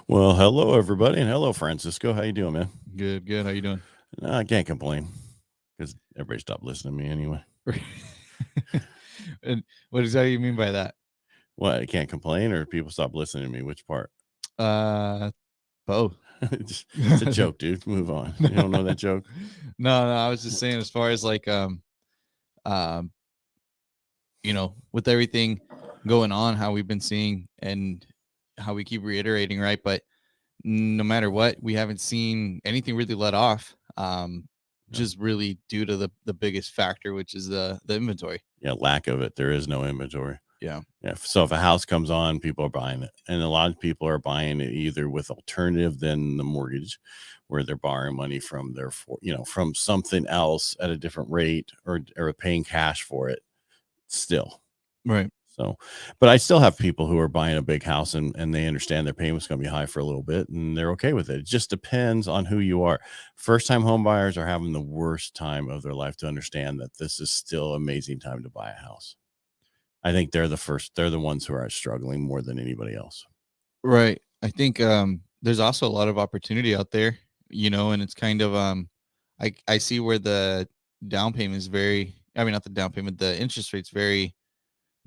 Well, hello everybody, and hello Francisco. How you doing, man? Good, good. How you doing? No, I can't complain because everybody stopped listening to me anyway. And what exactly you mean by that? What? I can't complain, or people stop listening to me? Which part? Uh, both. It's a joke, dude. Move on. You don't know that joke? No, I was just saying, as far as like, um, with everything going on, how we've been seeing and how we keep reiterating, right? But no matter what, we haven't seen anything really let off. Just really due to the biggest factor, which is the inventory. Yeah, lack of it. There is no inventory. Yeah. Yeah. So if a house comes on, people are buying it, and a lot of people are buying it either with alternative than the mortgage, where they're borrowing money from from something else at a different rate, or paying cash for it still. Right. So, but I still have people who are buying a big house and they understand their payment's going to be high for a little bit and they're okay with it. It just depends on who you are. First time home buyers are having the worst time of their life to understand that this is still an amazing time to buy a house. I think they're the ones who are struggling more than anybody else. Right. I think there's also a lot of opportunity out there, and it's kind of I see where the down payment is not the down payment, the interest rate's very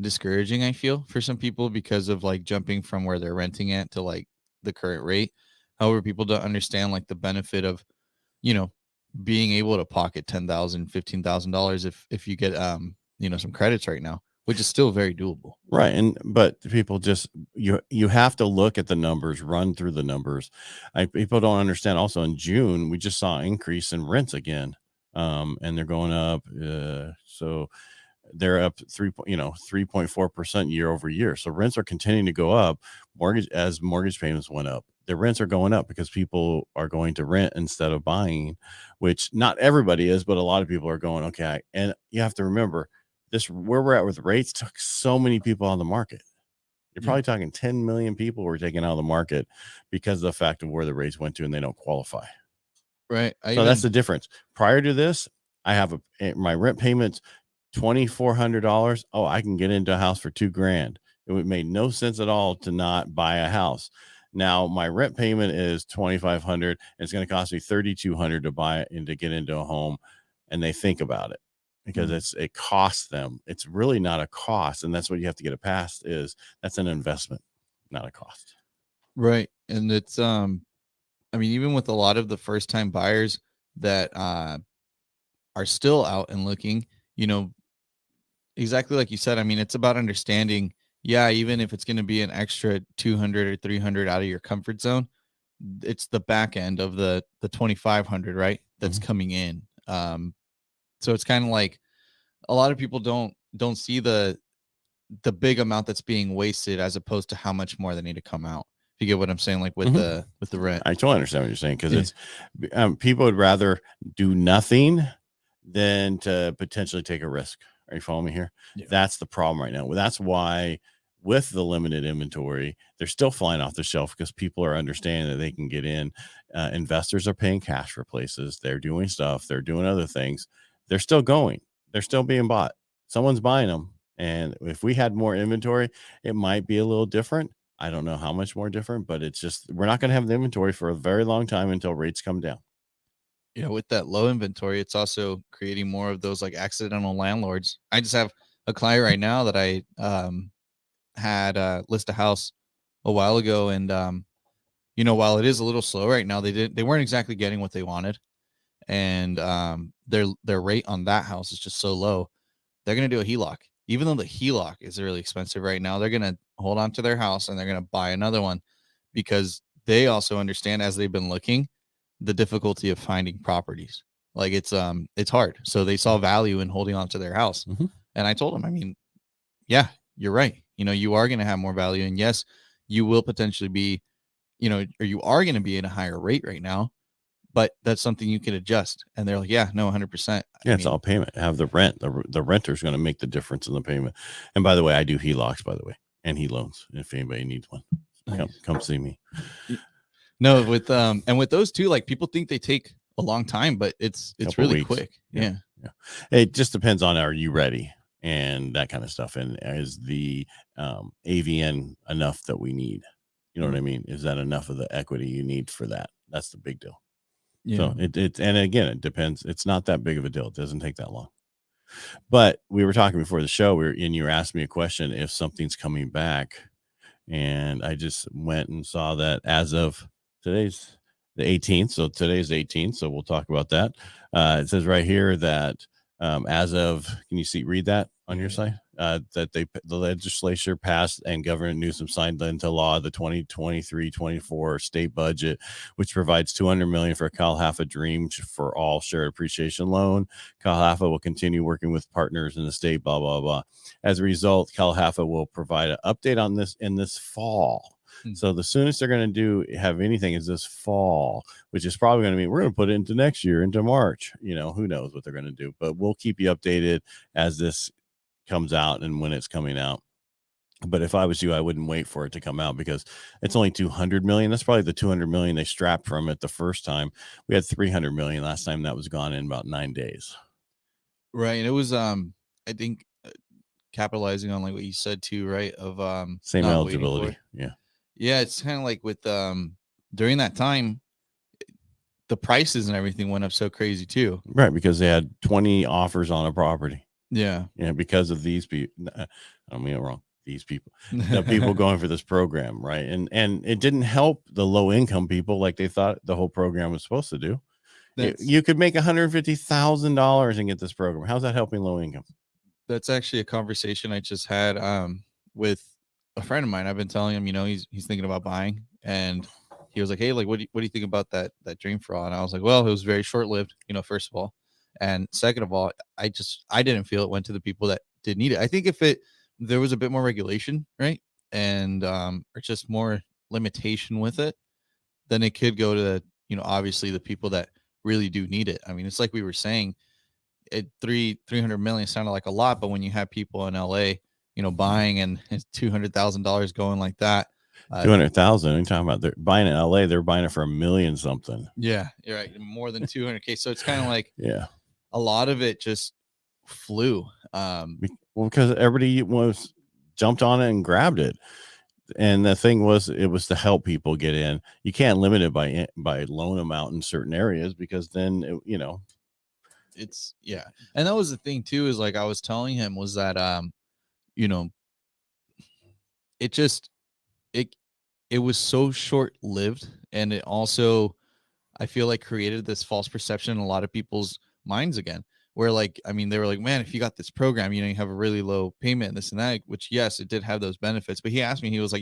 discouraging, I feel, for some people because of like jumping from where they're renting at to like the current rate. However, people don't understand like the benefit of, you know, being able to pocket $10,000, $15,000 if you get some credits right now, which is still very doable. Right. But people just you have to look at the numbers, run through the numbers. People don't understand. Also in June, we just saw an increase in rents again. And they're going up. So they're up 3.4% year over year. So rents are continuing to go up. Mortgage payments went up. The rents are going up because people are going to rent instead of buying, which not everybody is, but a lot of people are going, okay. And you have to remember this, where we're at with rates took so many people on the market. You're probably talking 10 million people were taken out of the market because of the fact of where the rates went to and they don't qualify. Right. That's the difference. Prior to this, I have my rent payments $2,400. Oh, I can get into a house for $2,000. It would make no sense at all to not buy a house. Now my rent payment is $2,500 and it's going to cost me $3,200 to buy it and to get into a home. And they think about it because it costs them. It's really not a cost. And that's what you have to get it past is that's an investment, not a cost. Right. And it's even with a lot of the first time buyers that are still out and looking, exactly like you said, it's about understanding, yeah, even if it's going to be an extra 200 or 300 out of your comfort zone, it's the back end of the 2,500, right? That's coming in. So it's kind of like a lot of people don't see the big amount that's being wasted as opposed to how much more they need to come out. If you get what I'm saying, like with the rent. I totally understand what you're saying because it's people would rather do nothing than to potentially take a risk. Are you following me here? Yeah. That's the problem right now. Well, that's why with the limited inventory, they're still flying off the shelf because people are understanding that they can get in. Investors are paying cash for places. They're doing stuff. They're doing other things. They're still going. They're still being bought. Someone's buying them. And if we had more inventory, it might be a little different. I don't know how much more different, but it's just we're not going to have the inventory for a very long time until rates come down. With that low inventory, it's also creating more of those like accidental landlords. I just have a client right now that I had list a house a while ago, and while it is a little slow right now, they weren't exactly getting what they wanted, and their rate on that house is just so low. They're gonna do a HELOC, even though the HELOC is really expensive right now. They're gonna hold on to their house and they're gonna buy another one because they also understand, as they've been looking, the difficulty of finding properties. Like it's hard. So they saw value in holding on to their house. And I told them, yeah, you're right. You are going to have more value. And yes, you will potentially be, or you are going to be at a higher rate right now, but that's something you can adjust. And they're like, yeah, no, 100%. Yeah, it's all payment. Have the rent. The renter's going to make the difference in the payment. And by the way, I do HELOCs, by the way, and HELoans. If anybody needs one, come see me. No, with and with those two, like people think they take a long time, but it's really weeks. Quick. Yeah. It just depends on, are you ready and that kind of stuff, and is the AVN enough that we need? You know what I mean? Is that enough of the equity you need for that? That's the big deal. Yeah. So and again, it depends. It's not that big of a deal. It doesn't take that long. But we were talking before the show, and you were asking me a question if something's coming back. And I just went and saw that as of today's the 18th. So today's 18th. So we'll talk about that. It says right here that as of, can you read that on your side? That the legislature passed and Governor Newsom signed into law the 2023-24 state budget, which provides $200 million for Calhafa Dream for All Shared Appreciation Loan. Calhafa will continue working with partners in the state, blah, blah, blah. As a result, Calhafa will provide an update on this in this fall. So the soonest they're going to have anything is this fall, which is probably going to mean we're going to put it into next year, into March. Who knows what they're going to do, but we'll keep you updated as this comes out and when it's coming out. But if I was you, I wouldn't wait for it to come out because it's only 200 million. That's probably the 200 million they strapped from it the first time. We had 300 million last time. That was gone in about 9 days. Right. And it was, I think, capitalizing on like what you said too, right? Of same eligibility. Yeah, it's kind of like with during that time, the prices and everything went up so crazy too. Right, because they had 20 offers on a property. Yeah. Because of these people. I don't mean it wrong. These people, the people going for this program, right? And it didn't help the low income people like they thought the whole program was supposed to do. You could make $150,000 and get this program. How's that helping low income? That's actually a conversation I just had with a friend of mine. I've been telling him, he's thinking about buying, and he was like, "Hey, like, what do you think about that dream for all?" And I was like, "Well, it was very short lived, first of all, and second of all, I didn't feel it went to the people that did need it. I think if there was a bit more regulation, right, and or just more limitation with it, then it could go to obviously the people that really do need it. I mean, it's like we were saying." 300 million sounded like a lot, but when you have people in LA, buying and $200,000 going like that, 200,000. You're talking about they're buying in LA, they're buying it for $1 million something. Yeah, you're right, more than 200K. So it's kind of like a lot of it just flew. Well, because everybody jumped on it and grabbed it. And the thing was, it was to help people get in. You can't limit it by loan amount in certain areas because then it's and that was the thing too, is like I was telling him was that it just it was so short lived, and it also I feel like created this false perception in a lot of people's minds again, where like I mean they were like, man, if you got this program, you have a really low payment and this and that, which yes, it did have those benefits. But he asked me, he was like,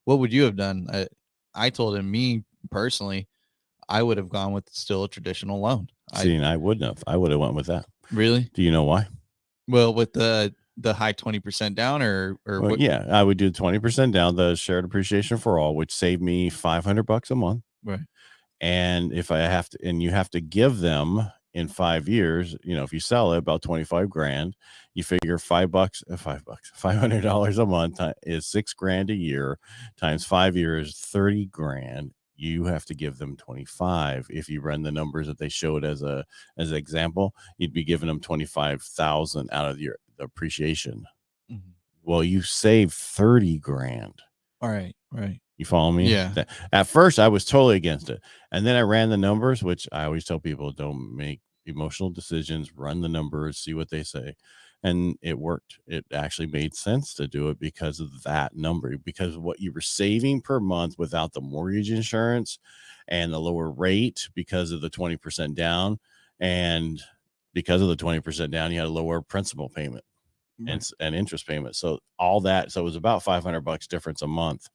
what would you have done? I told him, me personally, I would have gone with still a traditional loan. I wouldn't have. I would have went with that. Really? Do you know why? Well, with the high 20% down or what? Yeah, I would do 20% down, the shared appreciation for all, which saved me $500 a month. Right. And if I have to, and you have to give them in 5 years, if you sell it about 25 grand, you figure $500 a month is $6,000 a year times 5 years, 30 grand. You have to give them 25. If you run the numbers that they showed as an example, you'd be giving them 25,000 out of the appreciation. Mm-hmm. Well, you save 30 grand. All right. You follow me? Yeah. At first, I was totally against it. And then I ran the numbers, which I always tell people, don't make emotional decisions, run the numbers, see what they say. And it worked. It actually made sense to do it because of that number, because of what you were saving per month without the mortgage insurance and the lower rate because of the 20% down. And because of the 20% down, you had a lower principal payment and interest payment. So all that. So it was about $500 difference a month.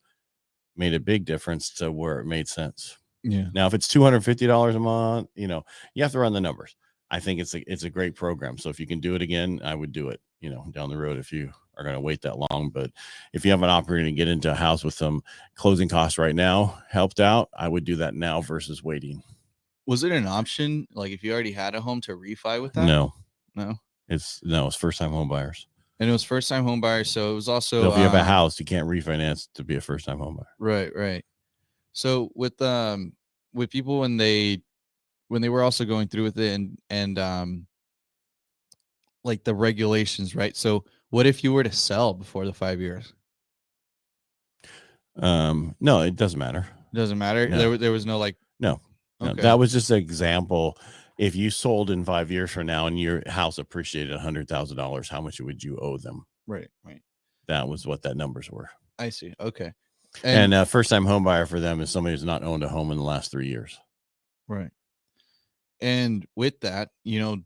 Made a big difference to where it made sense. Yeah. Now, if it's $250 a month, you have to run the numbers. I think it's a great program. So if you can do it again, I would do it, down the road if you are going to wait that long. But if you have an opportunity to get into a house with some closing costs right now helped out, I would do that now versus waiting. Was it an option, like if you already had a home, to refi with that? No. It's first time home buyers. And it was first time home buyers. So it was also, so if you have a house, you can't refinance to be a first time home buyer. Right. So with people when they were also going through with it and like the regulations, right? So what if you were to sell before the 5 years? No, it doesn't matter. It doesn't matter. No. There was no like. No, Okay. that was just an example. If you sold in 5 years from now and your house appreciated $100,000, how much would you owe them? Right. That was what that numbers were. I see. Okay. And first time home buyer for them is somebody who's not owned a home in the last 3 years. Right. And with that, and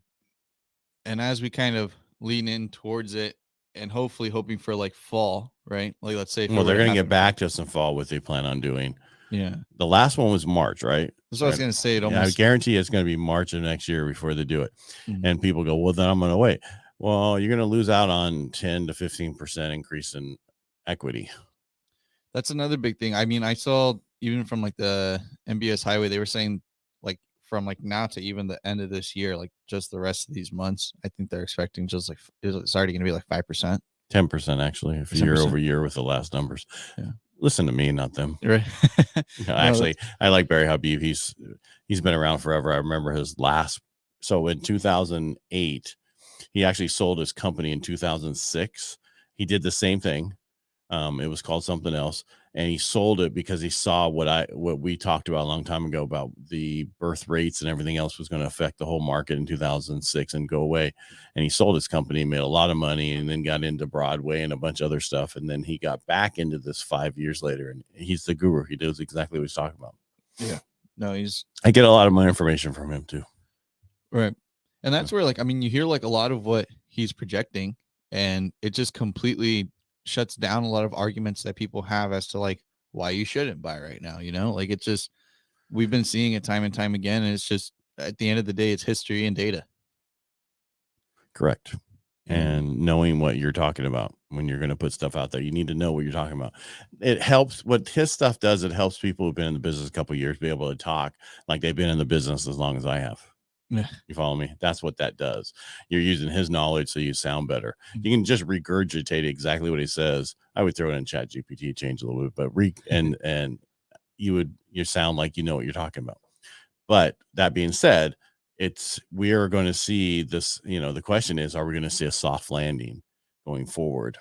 as we kind of lean in towards it and hopefully hoping for like fall, right? Like, let's say, Well, they're going to get back to us in fall, what they plan on doing. Yeah. The last one was March, right? That's what I was going to say. I guarantee it's going to be March of next year before they do it. Mm-hmm. And people go, well, then I'm going to wait. Well, you're going to lose out on 10 to 15% increase in equity. That's another big thing. I mean, I saw even from like the MBS highway, they were saying like from like now to even the end of this year, like just the rest of these months, I think they're expecting just like it's already going to be like 5%. 10% actually, if 10%. Year over year with the last numbers. Yeah. Listen to me, not them. Right. Actually, I like Barry Habib. He's been around forever. I remember his last. So in 2008, he actually sold his company in 2006. He did the same thing. It was called something else, and he sold it because he saw what we talked about a long time ago about the birth rates and everything else was going to affect the whole market in 2006 and go away. And he sold his company, made a lot of money, and then got into Broadway and a bunch of other stuff. And then he got back into this 5 years later, and he's the guru. He knows exactly what he's talking about. Yeah. No, I get a lot of my information from him too. Right. And that's where, like, I mean, you hear like a lot of what he's projecting, and it just completely shuts down a lot of arguments that people have as to like why you shouldn't buy right now. Like it's just, we've been seeing it time and time again. And it's just, at the end of the day, it's history and data. Correct. And knowing what you're talking about when you're going to put stuff out there, you need to know what you're talking about. It helps. What his stuff does, it helps people who've been in the business a couple of years be able to talk like they've been in the business as long as I have. Yeah. You follow me? That's what that does. You're using his knowledge so you sound better. You can just regurgitate exactly what he says. I would throw it in Chat GPT, change a little bit, but and you sound like you know what you're talking about. But that being said, we are going to see this. The question is, are we going to see a soft landing going forward?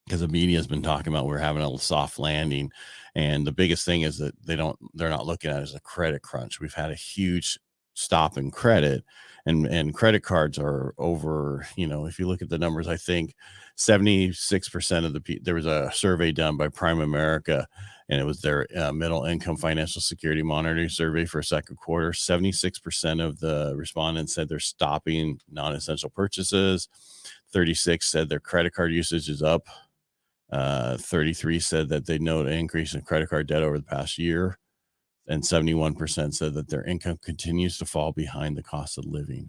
Because the media has been talking about we're having a soft landing, and the biggest thing is that they're not looking at it as a credit crunch. We've had a huge stop in credit, and credit cards are over. If you look at the numbers, I think 76% of there was a survey done by Prime America, and it was their middle income financial security monitoring survey for second quarter. 76% of the respondents said they're stopping non-essential purchases. 36 said their credit card usage is up. 33 said that they note an increase in credit card debt over the past year. And 71% said that their income continues to fall behind the cost of living.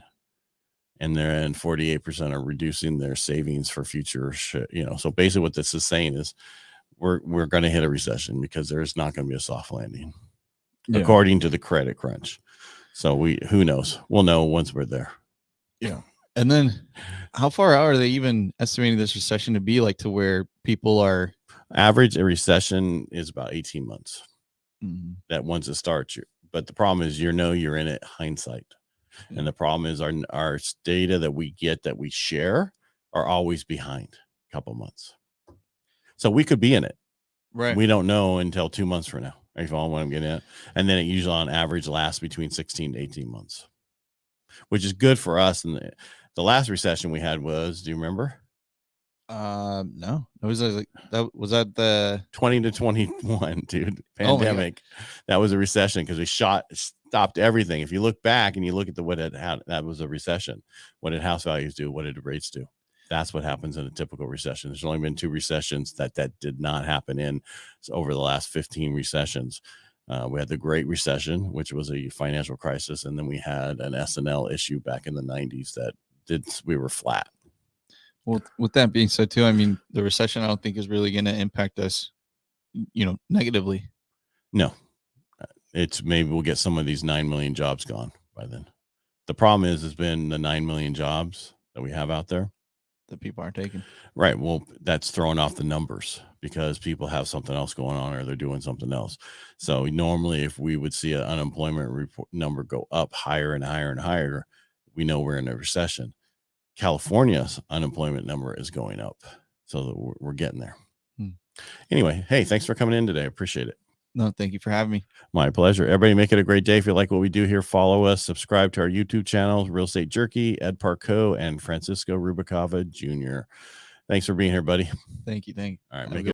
And 48% are reducing their savings for future shit. So basically what this is saying is we're going to hit a recession because there's not going to be a soft landing, according to the credit crunch. So who knows? We'll know once we're there. Yeah. And then how far out are they even estimating this recession to be, like, to where people are? Average, a recession is about 18 months. Mm-hmm. That once it starts, but the problem is, you're in it hindsight. Yeah. And the problem is our data that we get, that we share, are always behind a couple months. So we could be in it. Right. We don't know until 2 months from now. Are you following what I'm getting at? And then it usually on average lasts between 16 to 18 months, which is good for us. And the last recession we had was, do you remember? No, it was like that the 20 to 21, dude, pandemic. That was a recession because we stopped everything. If you look back and you look at what it had, that was a recession. What did house values do? What did rates do? That's what happens in a typical recession. There's only been 2 recessions that did not happen in over the last 15 recessions. We had the Great Recession, which was a financial crisis, and then we had an S&L issue back in the 90s we were flat. Well, with that being said, too, I mean, the recession, I don't think is really going to impact us, negatively. No, it's maybe we'll get some of these 9 million jobs gone by then. The problem has been the 9 million jobs that we have out there that people aren't taking. Right. Well, that's throwing off the numbers because people have something else going on or they're doing something else. So normally, if we would see an unemployment report number go up higher and higher and higher, we know we're in a recession. California's unemployment number is going up, so we're getting there. Anyway, hey, thanks for coming in today. I appreciate it. No, thank you for having me. My pleasure. Everybody make it a great day. If you like what we do here, follow us, subscribe to our YouTube channel, Real Estate Jerky, Ed Parcaut, and Francisco Ruvalcaba Jr. Thanks for being here, buddy. Thank you. All right. Have a Make good it